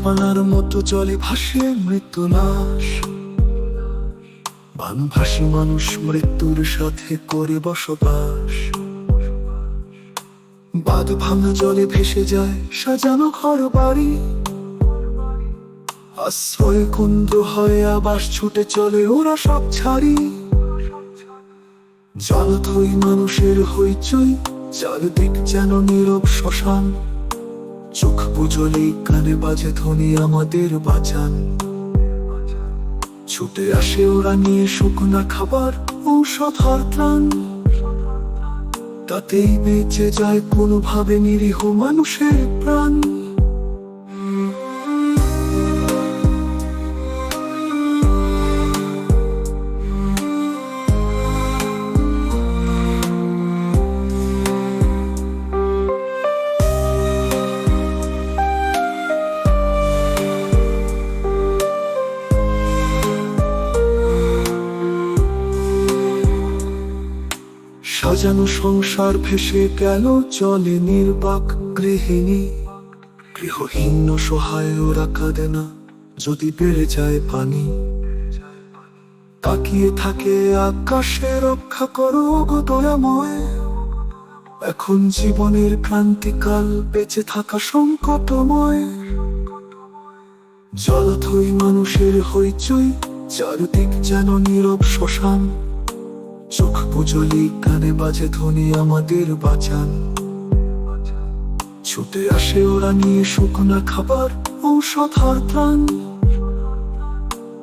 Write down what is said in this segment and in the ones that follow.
পানার মতো জলে ভাসে মৃত্যু লাশ। বানভাসী মানুষ মৃত্যুর সাথে করে বসবাস। বাঁধ ভাঙা জলে ভেসে যায় সাজানো ঘর বাড়ি। আশ্রয় কেন্দ্র হয় আবাস, ছুটে চলে ওরা সব ছাড়ি। জলথই মানুষের হইচই, চারদিক যেন নীরব শ্মশান। চোখ বুঝলেই কানে বাজে ধ্বনি আমাদের বাঁচান। ছুটে আসে ওরা নিয়ে শুকনা খাবার, ঔষধ আর ত্রাণ। তাতেই বেঁচে যায় কোনোভাবে নিরীহ মানুষের প্রাণ। সাজানো সংসার ভেসে গেল জলে নির্বাক। গৃহিণী গৃহহীন সহায় ওরা কাঁদে না যদি বেড়ে যায় পানি। তাকিয়ে থাকে আকাশে, রক্ষা করো গো দয়াময়। এখন জীবনের ক্রান্তিকাল, বেঁচে থাকা সংকটময়। জলথই মানুষের হইচই, চারদিক যেন নীরব শ্মশান। চোখ বুঝলেই কানে বাজে ধ্বনি আমাদের বাঁচান। ছুটে আসে ওরা নিয়ে শুকনা খাবার, ঔষধ আর ত্রাণ।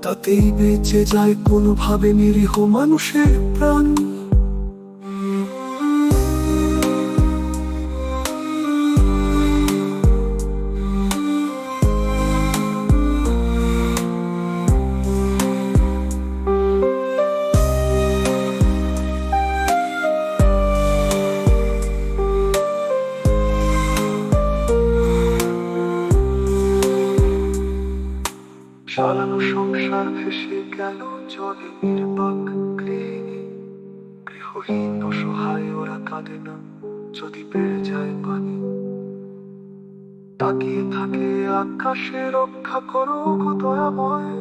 তাতেই বেঁচে যায় কোনোভাবে নিরীহ মানুষের প্রাণ। সাজানো সংসার ভেসে গেল জলে নির্বাক। গৃহিণী গৃহহীন অসহায় ওরা কাঁদে না যদি বেড়ে যায় পানি। তাকিয়ে থাকে আকাশে, রক্ষা করো গো দয়াময়।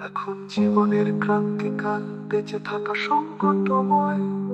এখন জীবনের ক্রান্তিকাল, বেঁচে থাকা সংকটময়।